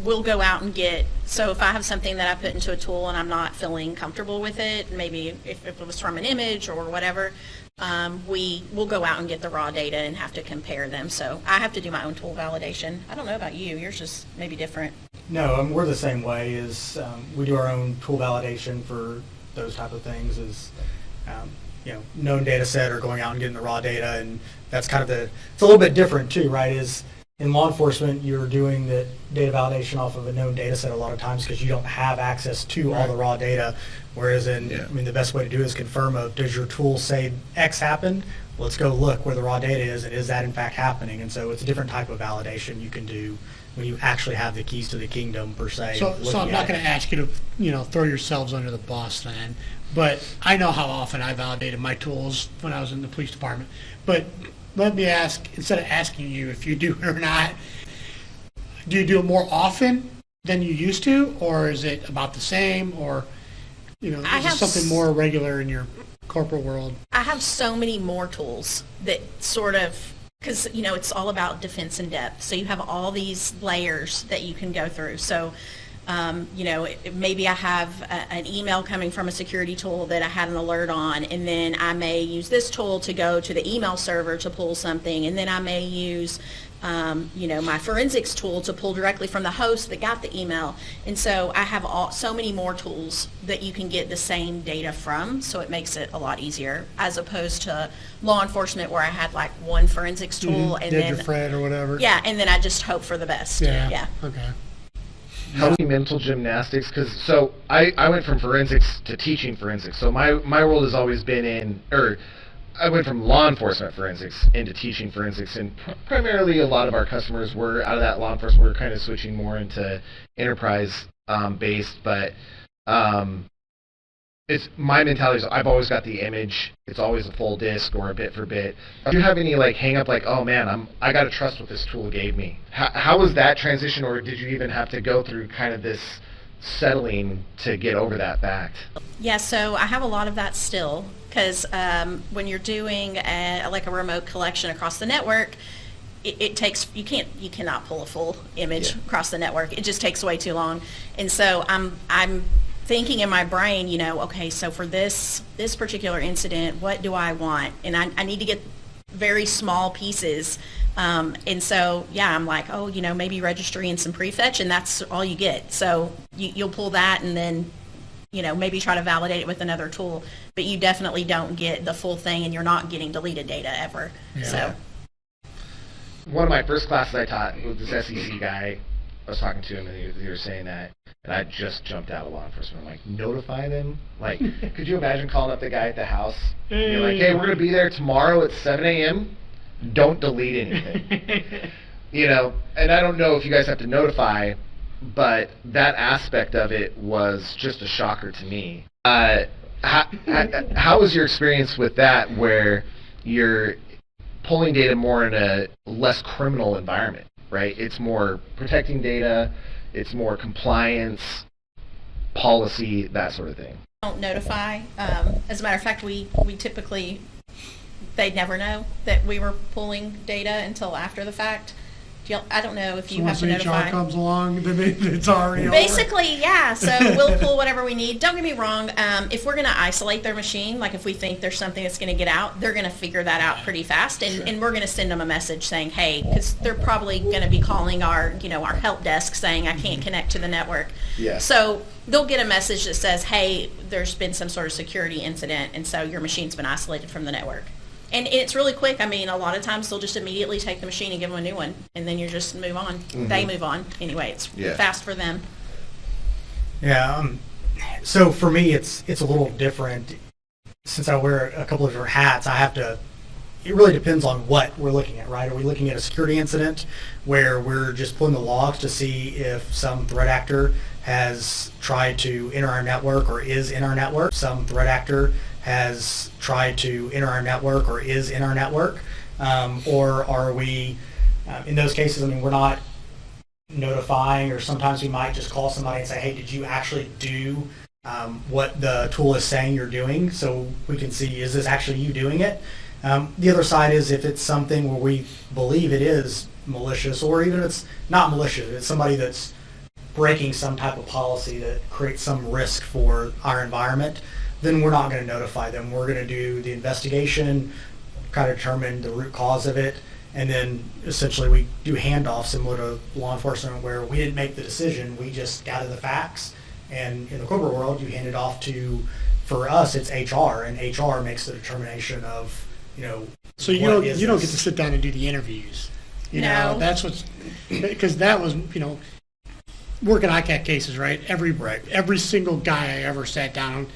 We'll go out and so if I have something that I put into a tool and I'm not feeling comfortable with it, maybe if it was from an image or whatever, we'll go out and get the raw data and have to compare them. So I have to do my own tool validation. I don't know about you. Yours is maybe different. No, we're the same way. We do our own tool validation for those type of things. Known data set or going out and getting the raw data, and that's kind of it's a little bit different too, right? in law enforcement, you're doing the data validation off of a known data set a lot of times because you don't have access to all the raw data. Whereas I mean, the best way to do it is confirm does your tool say X happened? Let's go look where the raw data is, and is that in fact happening? And so it's a different type of validation you can do when you actually have the keys to the kingdom, per se. So I'm not going to ask you to, throw yourselves under the bus then, but I know how often I validated my tools when I was in the police department. But let me ask, instead of asking you if you do it or not, do you do it more often than you used to, or is it about the same, or, is it something more regular in your corporate world? I have so many more tools that sort of, because, it's all about defense in depth. So you have all these layers that you can go through. So, maybe I have an email coming from a security tool that I had an alert on, and then I may use this tool to go to the email server to pull something, and then I may use my forensics tool to pull directly from the host that got the email. And so I have so many more tools that you can get the same data from, so it makes it a lot easier, as opposed to law enforcement where I had like one forensics tool and then your Fred or whatever. Yeah, and then I just hope for the best. Yeah. Okay. How many mental gymnastics? Because I went from forensics to teaching forensics. So my world has always been I went from law enforcement forensics into teaching forensics, and primarily a lot of our customers were out of that law enforcement. We're kind of switching more into enterprise based, but it's my mentality is I've always got the image. It's always a full disk or a bit for bit. Do you have any hang up oh man, I got to trust what this tool gave me? How was that transition, or did you even have to go through kind of this settling to get over that fact? Yeah, so I have a lot of that still, because when you're doing a remote collection across the network, it takes, you cannot pull a full image across the network. It just takes way too long. And so I'm thinking in my brain, okay, so for this particular incident, what do I want? And I need to get very small pieces. And so, I'm like, maybe registry and some prefetch, and that's all you get. So you'll pull that and then, maybe try to validate it with another tool, but you definitely don't get the full thing, and you're not getting deleted data ever. Yeah. So one of my first classes I taught was this SEC guy. I was talking to him, and he was saying that, and I just jumped out of law enforcement. I'm like, notify them? Could you imagine calling up the guy at the house? And you're like, hey, we're going to be there tomorrow at 7 a.m. Don't delete anything. And I don't know if you guys have to notify, but that aspect of it was just a shocker to me. How was your experience with that, where you're pulling data more in a less criminal environment, right? It's more protecting data, it's more compliance, policy, that sort of thing. Don't notify. As a matter of fact, we typically, they'd never know that we were pulling data until after the fact. I don't know if you have to notify. Once HR comes along, then it's already basically over. Yeah. So we'll pull whatever we need. Don't get me wrong. If we're going to isolate their machine, if we think there's something that's going to get out, they're going to figure that out pretty fast, and we're going to send them a message saying, hey, because they're probably going to be calling our help desk saying I can't connect to the network. Yeah. So they'll get a message that says, hey, there's been some sort of security incident, and so your machine's been isolated from the network. And it's really quick. I mean, a lot of times they'll just immediately take the machine and give them a new one, and then you just move on. Mm-hmm. They move on. Anyway, it's fast for them. Yeah. So for me, it's a little different. Since I wear a couple of different hats, it really depends on what we're looking at, right? Are we looking at a security incident where we're just pulling the logs to see if some threat actor has tried to enter our network or is in our network? Some threat actor has tried to enter our network or is in our network? Or are we, in those cases, we're not notifying, or sometimes we might just call somebody and say, hey, did you actually do what the tool is saying you're doing, so we can see, is this actually you doing it? The other side is if it's something where we believe it is malicious, or even if it's not malicious, it's somebody that's breaking some type of policy that creates some risk for our environment, then we're not going to notify them. We're going to do the investigation, kind of determine the root cause of it, and then essentially we do handoffs similar to law enforcement where we didn't make the decision, we just gather the facts, and in the corporate world you hand it off to, for us it's HR, and HR makes the determination of, so you don't get to sit down and do the interviews. You know, that's what's, because that was, working ICAT cases, right? Every single guy I ever sat down,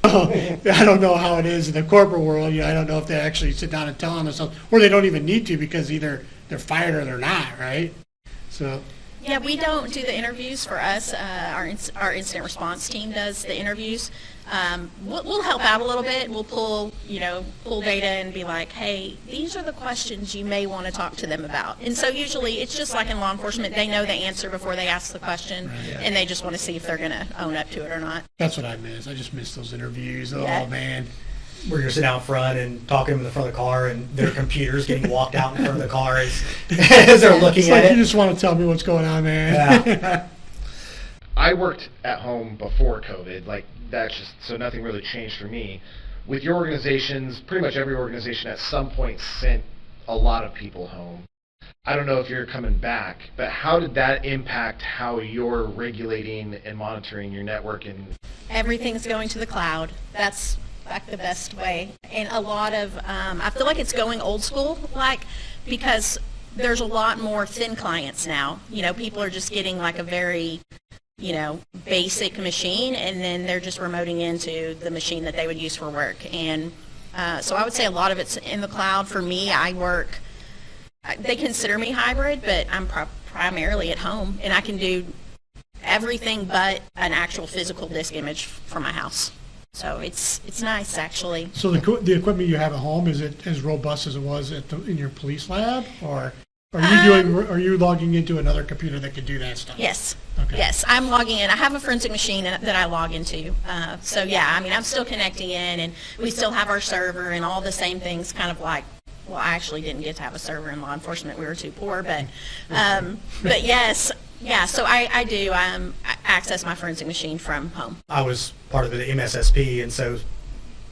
I don't know how it is in the corporate world. I don't know if they actually sit down and tell them themselves, or they don't even need to because either they're fired or they're not, right? So. Yeah, we don't do the interviews for us. Our incident response team does the interviews. We'll help out a little bit. We'll pull data and be like, hey, these are the questions you may want to talk to them about. And so usually it's just like in law enforcement, they know the answer before they ask the question, and they just want to see if they're going to own up to it or not. That's what I miss. I just miss those interviews. Yeah. Oh, man. Where you're sitting out front and talking to them in the front of the car, and their computers getting walked out in front of the car as they're looking at it. You just want to tell me what's going on, man. Yeah. I worked at home before COVID. Like, that's just, so nothing really changed for me. With your organizations, pretty much every organization at some point sent a lot of people home. I don't know if you're coming back, but how did that impact how you're regulating and monitoring your network? And everything's going to the cloud. That's like the best way. And a lot of, I feel like it's going old school, because there's a lot more thin clients now. People are just getting like a very, basic machine, and then they're just remoting into the machine that they would use for work. And so I would say a lot of it's in the cloud. For me, they consider me hybrid, but I'm primarily at home, and I can do everything but an actual physical disk image from my house. So it's nice, actually. So the equipment you have at home, is it as robust as it was in your police lab, or are you logging into another computer that could do that stuff? Yes. Okay. Yes, I'm logging in. I have a forensic machine that I log into. So yeah, I'm still connecting in, and we still have our server and all the same things. Kind of like, well, I actually didn't get to have a server in law enforcement. We were too poor, but yes. Yeah, so I do access my forensic machine from home. I was part of the MSSP, and so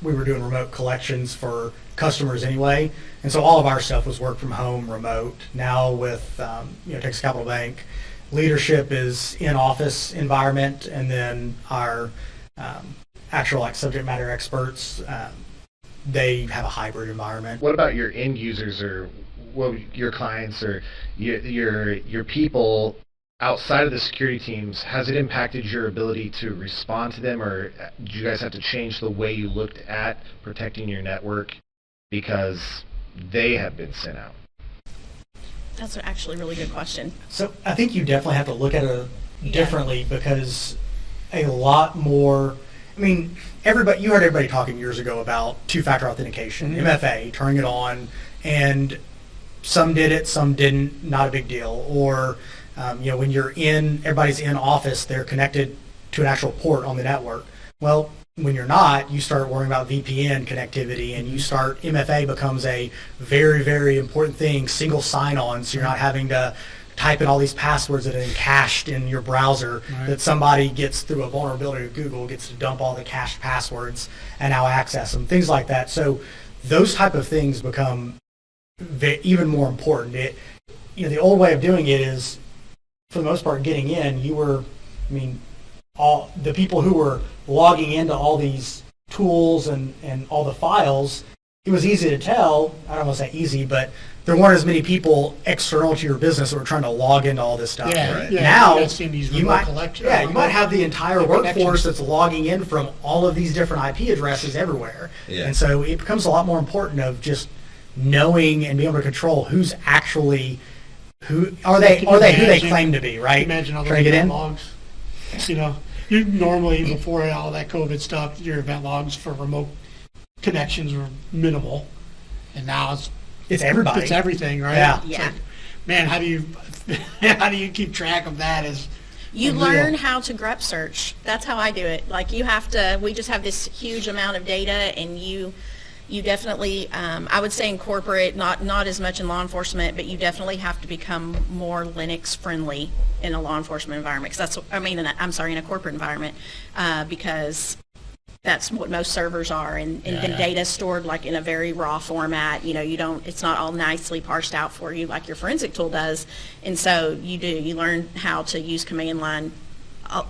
we were doing remote collections for customers anyway, and so all of our stuff was work from home, remote. Now with Texas Capital Bank, leadership is in-office environment, and then our actual subject matter experts, they have a hybrid environment. what about your end users, or your clients, or your people outside of the security teams? Has it impacted your ability to respond to them, or did you guys have to change the way you looked at protecting your network because they have been sent out? That's actually a really good question. So I think you definitely have to look at it differently, because a lot more, you heard everybody talking years ago about two-factor authentication, MFA, turning it on, and some did it, some didn't, not a big deal. Or when everybody's in office, they're connected to an actual port on the network. Well, when you're not, you start worrying about VPN connectivity, and MFA becomes a very, very important thing, single sign-on, so you're not having to type in all these passwords that are cached in your browser, that somebody gets through a vulnerability of Google, gets to dump all the cached passwords and now access them, things like that. So those type of things become even more important. The old way of doing it is, for the most part, getting in, all the people who were logging into all these tools and all the files, it was easy to tell. I don't want to say easy, but there weren't as many people external to your business that were trying to log into all this stuff. Now, you might have the entire workforce that's logging in from all of these different IP addresses everywhere. Yeah. And so it becomes a lot more important of just knowing and being able to control who's actually who they claim to be, right? Imagine all those event logs. You normally, before all that COVID stuff, your event logs for remote connections were minimal, and now it's everybody. It's everything, right? Yeah. Yeah. Man, how do you keep track of that? You learn how to grep search. That's how I do it. We just have this huge amount of data, and you definitely, I would say in corporate, not as much in law enforcement, but you definitely have to become more Linux friendly in a law enforcement environment. In a corporate environment, because that's what most servers are, and the data stored in a very raw format. It's not all nicely parsed out for you like your forensic tool does, and so you learn how to use command line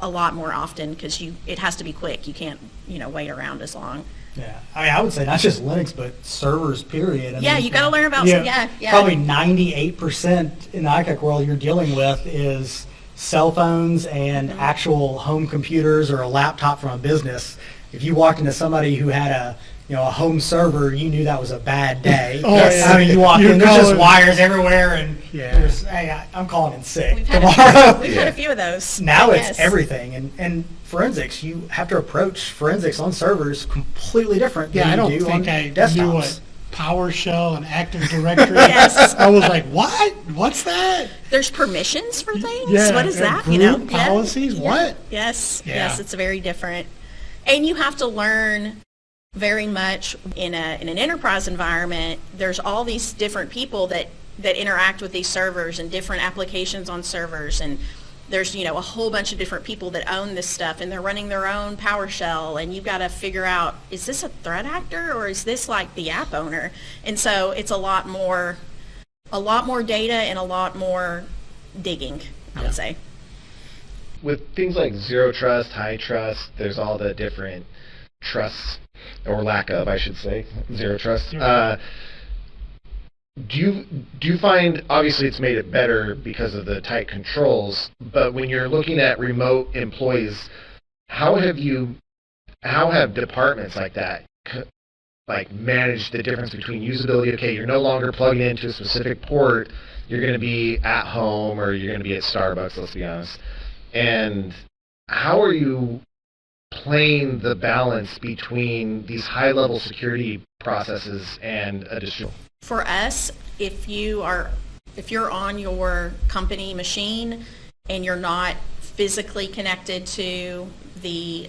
a lot more often because it has to be quick. You can't, wait around as long. Yeah, I mean, I would say not just Linux, but servers, period. I mean, You got to learn about, Probably 98% in the ICAC world you're dealing with is cell phones and actual home computers or a laptop from a business. If you walked into somebody who had a home server, you knew that was a bad day. I mean, you walk in, there's just wires everywhere, and hey, I'm calling in sick tomorrow. We've had a few of those. Now it's everything, and forensics, you have to approach forensics on servers completely different than you do on desktops. Knew what PowerShell and Active Directory. I was like, what? What's that? There's permissions for things? Yeah, what is that? Group policies? What? Yes, it's very different. And you have to learn very much in an enterprise environment. There's all these different people that interact with these servers and different applications on servers, and there's a whole bunch of different people that own this stuff, and they're running their own PowerShell, and you've got to figure out, is this a threat actor or is this like the app owner? And so it's a lot more data and a lot more digging, I would say. With things like zero trust, high trust, there's all the different trusts, or lack of, I should say, zero trust. Do you find, obviously it's made it better because of the tight controls, but when you're looking at remote employees, how have departments like that managed the difference between usability? Okay, you're no longer plugging into a specific port, you're going to be at home or you're going to be at Starbucks, let's be honest. And how are you playing the balance between these high-level security processes and additional? For us, if you're on your company machine and you're not physically connected to the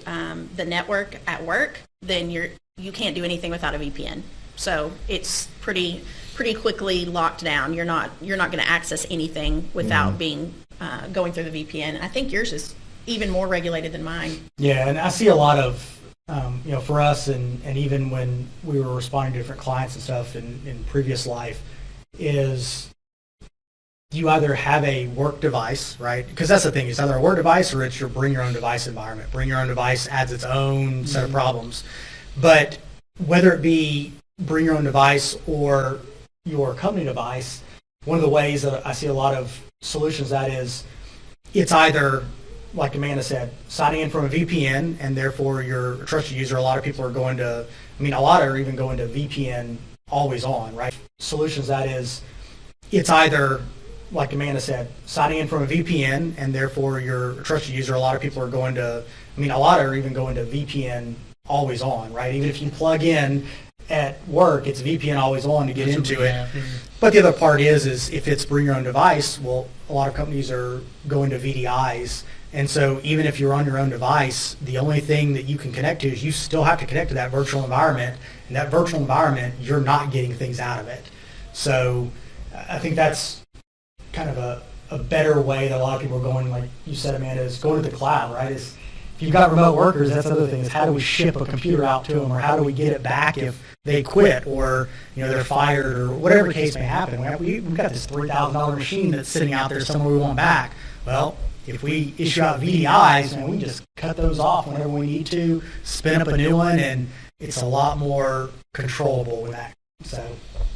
network at work, then you can't do anything without a VPN. So it's pretty quickly locked down. You're not going to access anything without being going through the VPN. I think yours is even more regulated than mine. Yeah, and I see a lot of, for us and even when we were responding to different clients and stuff in previous life, is you either have a work device, right? Because that's the thing, it's either a work device or it's your bring your own device environment. Bring your own device adds its own set of problems. But whether it be bring your own device or your company device, one of the ways that I see a lot of solutions that is, it's either, like Amanda said, signing in from a VPN, and therefore you're a trusted user. A lot of people are going to, a lot are even going to VPN always on, right? Solutions that is, it's either, like Amanda said, signing in from a VPN, and therefore you're a trusted user. A lot of people are going to, a lot are even going to VPN always on, right? Even if you plug in at work, it's VPN always on to get into it. But the other part is if it's bring your own device, well, a lot of companies are going to VDIs. And so even if you're on your own device, the only thing that you can connect to is you still have to connect to that virtual environment. And that virtual environment, you're not getting things out of it. So I think that's kind of a better way that a lot of people are going, like you said, Amanda, is going to the cloud, right? If you've got remote workers, that's the other thing, is how do we ship a computer out to them, or how do we get it back if they quit, or they're fired, or whatever the case may happen. We've got this $3,000 machine that's sitting out there somewhere we want back. Well, if we issue out VDIs, we can just cut those off whenever we need to, spin up a new one, and it's a lot more controllable with that. So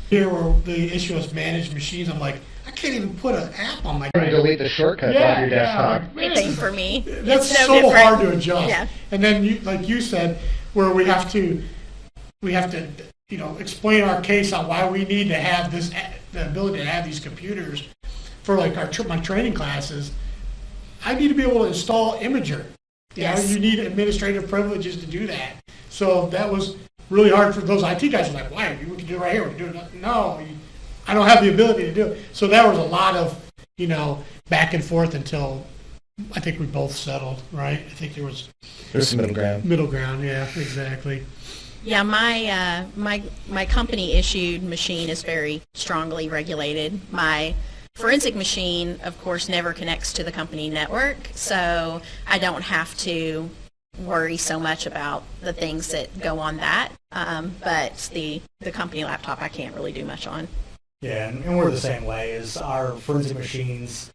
here where the issue is managed machines, I'm like, I can't even put an app on my delete the shortcuts off your desktop. Same for me. That's it's so different. hard to adjust. Yeah. And then, like you said, where we have to explain our case on why we need to have the ability to have these computers for like my training classes. I need to be able to install Imager. You need administrative privileges to do that. So that was really hard for those IT guys. Were like, why? We can do it right here. We can do it. No, I don't have the ability to do it. So there was a lot of, back and forth until I think we both settled, right? I think there's some middle ground. Middle ground, yeah, exactly. Yeah, my company issued machine is very strongly regulated. My forensic machine, of course, never connects to the company network, so I don't have to worry so much about the things that go on that. But the company laptop, I can't really do much on. Yeah, and we're the same way. Is our forensic machines,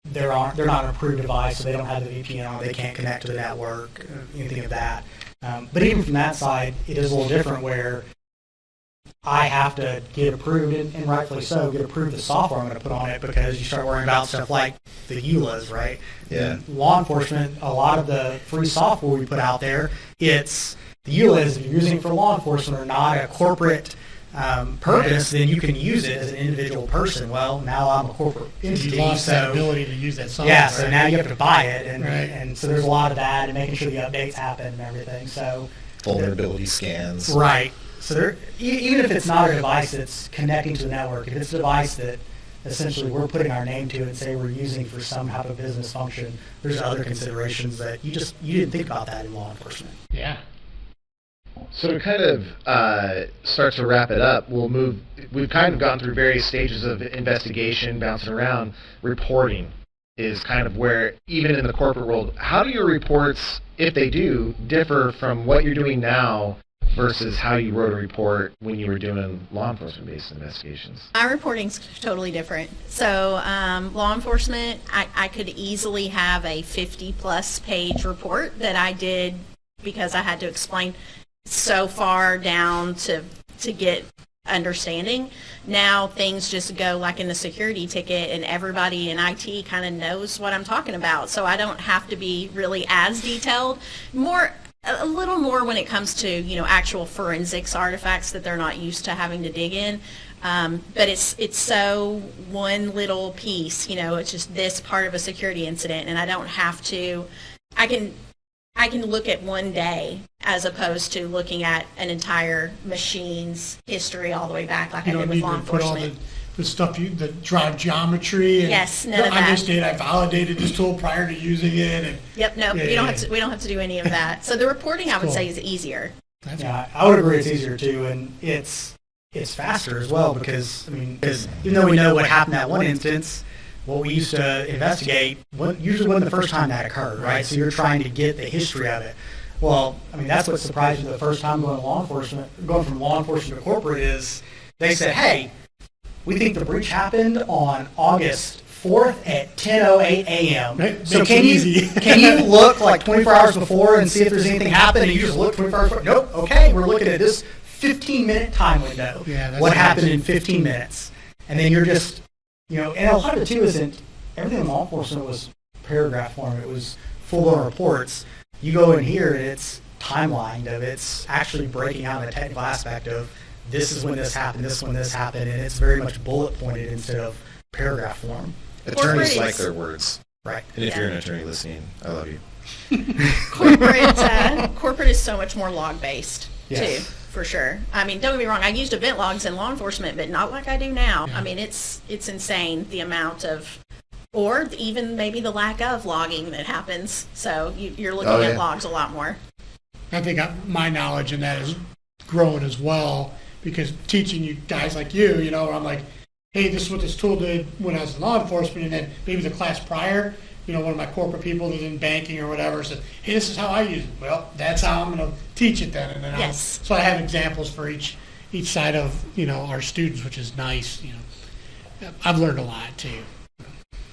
They're not an approved device, so they don't have the VPN on. They can't connect to the network, anything of that. But even from that side, it is a little different where I have to get approved, and rightfully so, get approved the software I'm going to put on it, because you start worrying about stuff like the EULAs, right? Yeah. And law enforcement, a lot of the free software we put out there, it's the EULAs, if you're using it for law enforcement or not a corporate purpose, then you can use it as an individual person. Well, now I'm a corporate entity, You lost that ability to use that software. yeah, so now you have to buy it, and Right. and so there's a lot of that, and making sure the updates happen and everything. So Vulnerability scans. right. So there, even if it's not a device that's connecting to the network, if it's a device that essentially we're putting our name to and say we're using for some type of business function, there's other considerations that you didn't think about that in law enforcement. Yeah. So to kind of start to wrap it up, we've kind of gone through various stages of investigation, bouncing around. Reporting is kind of where, even in the corporate world, how do your reports, if they do, differ from what you're doing now versus how you wrote a report when you were doing law enforcement-based investigations? My reporting's totally different. So law enforcement, I could easily have a 50-plus page report that I did because I had to explain so far down to get understanding. Now things just go like in the security ticket, and everybody in IT kind of knows what I'm talking about. So I don't have to be really as detailed. A little more when it comes to, actual forensics artifacts that they're not used to having to dig in. But it's so one little piece, it's just this part of a security incident, and I don't have to, I can look at one day as opposed to looking at an entire machine's history all the way back like I did with law enforcement. Put all the stuff, the drive geometry. And yes, none of that. I validated this tool prior to using it. And yep, no, we don't have to do any of that. So the reporting, I would say, is easier. Yeah, I would agree it's easier too, and it's faster as well, because even though we know what happened that one instance, what we used to investigate usually wasn't the first time that occurred, right? So you're trying to get the history of it. Well, that's what surprised me the first time going from law enforcement to corporate is they said, hey, we think the breach happened on August 4th at 10:08 a.m. So can you look like 24 hours before and see if there's anything happened? And you just look 24 hours before? Nope. Okay, we're looking at this 15-minute time window. Yeah, what happened in 15 minutes? And then you're just, and a lot of it too isn't, everything in law enforcement was paragraph form. It was full-blown reports. You go in here and it's timelined of it's actually breaking out the technical aspect of this is when this happened, this is when this happened, and it's very much bullet pointed instead of paragraph form. Attorneys like their words. Right. And if you're an attorney listening, I love you. Corporate is so much more log-based, Yes. too, for sure. Don't get me wrong, I used event logs in law enforcement, but not like I do now. It's insane the amount of, or even maybe the lack of logging that happens. So you're looking at logs a lot more. I think my knowledge in that is growing as well, because teaching you guys like you, where I'm like, hey, this is what this tool did when I was in law enforcement, and then maybe the class prior, one of my corporate people that's in banking or whatever said, hey, this is how I use it. Well, that's how I'm going to teach it then. And then yes. So I have examples for each side of, our students, which is nice. I've learned a lot too.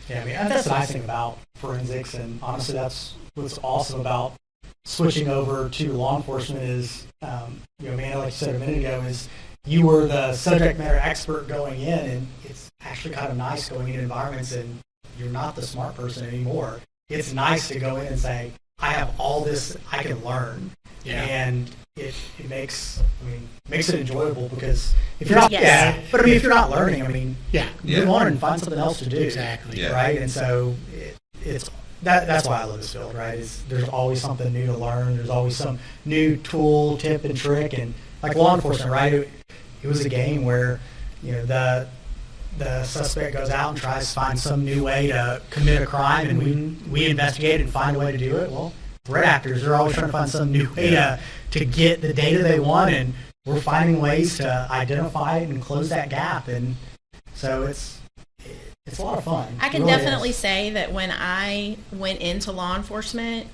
Yeah, that's the nice thing about forensics, and honestly, that's what's awesome about switching over to law enforcement is, man, like you said a minute ago, is you were the subject matter expert going in, and it's actually kind of nice going in environments and you're not the smart person anymore. It's nice to go in and say, I have all this I can learn. Yeah. And it makes it enjoyable, because if you're not, if you're not learning, move on and find something else to do. Exactly. Yeah. Right. And so that's why I love this field, right? There's always something new to learn. There's always some new tool, tip, and trick. And like law enforcement, right? It was a game where, the suspect goes out and tries to find some new way to commit a crime, and we investigate and find a way to do it. Well, threat actors are always trying to find some new way to get the data they want, and we're finding ways to identify it and close that gap. And so it's a lot of fun. I can definitely say that when I went into law enforcement,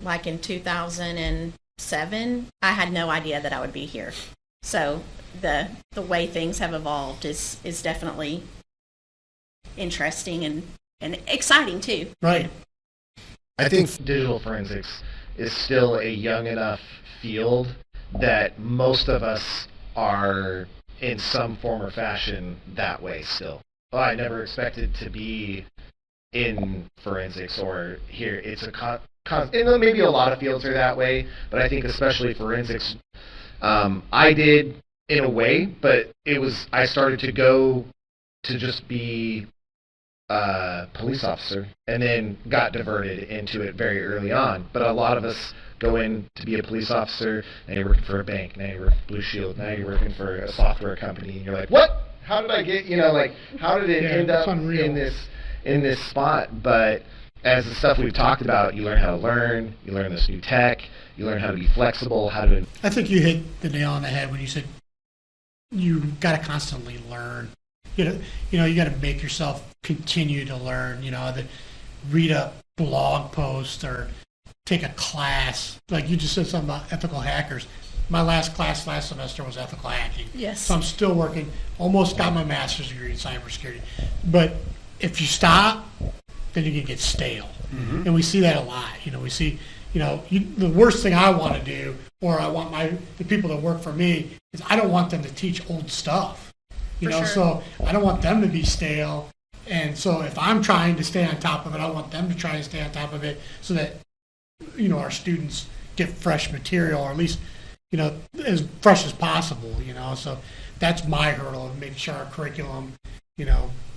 like in 2007, I had no idea that I would be here. So the way things have evolved is definitely interesting and exciting too. Right. I think digital forensics is still a young enough field that most of us are in some form or fashion that way still. Oh, I never expected to be in forensics or here. It's a and maybe a lot of fields are that way, but I think especially forensics, I did in a way, but I started to go to just be a police officer and then got diverted into it very early on. But a lot of us go in to be a police officer, and you're working for a bank, now you're working for Blue Shield, now you're working for a software company, and you're like, what? How did I get, how did it end up in this spot? But as the stuff we've talked about, you learn how to learn, you learn this new tech, you learn how to be flexible, I think you hit the nail on the head when you said you got to constantly learn. You got to make yourself continue to learn, read a blog post or take a class. Like you just said something about ethical hackers. My last class last semester was ethical hacking. Yes. So I'm still working, almost got my master's degree in cybersecurity. But if you stop, then you can get stale. Mm-hmm. And we see that a lot. We see, the worst thing I want to do, or I want the people that work for me, is I don't want them to teach old stuff. Sure. So I don't want them to be stale. And so if I'm trying to stay on top of it, I want them to try and stay on top of it so that, our students get fresh material, or at least, as fresh as possible, So that's my hurdle of making sure our curriculum,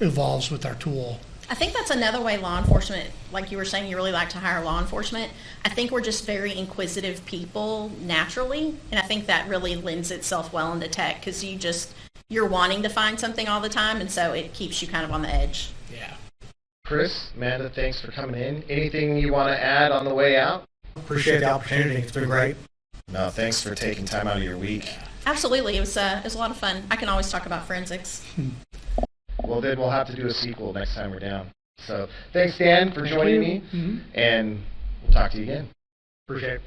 evolves with our tool. I think that's another way law enforcement, like you were saying, you really like to hire law enforcement. I think we're just very inquisitive people naturally, and I think that really lends itself well into tech because you're wanting to find something all the time, and so it keeps you kind of on the edge. Yeah. Chris, Amanda, thanks for coming in. Anything you want to add on the way out? Appreciate the opportunity. It's been great. No, thanks for taking time out of your week. Absolutely. It was a lot of fun. I can always talk about forensics. Well, then we'll have to do a sequel next time we're down. So thanks, Dan, for joining me, and we'll talk to you again. Appreciate it.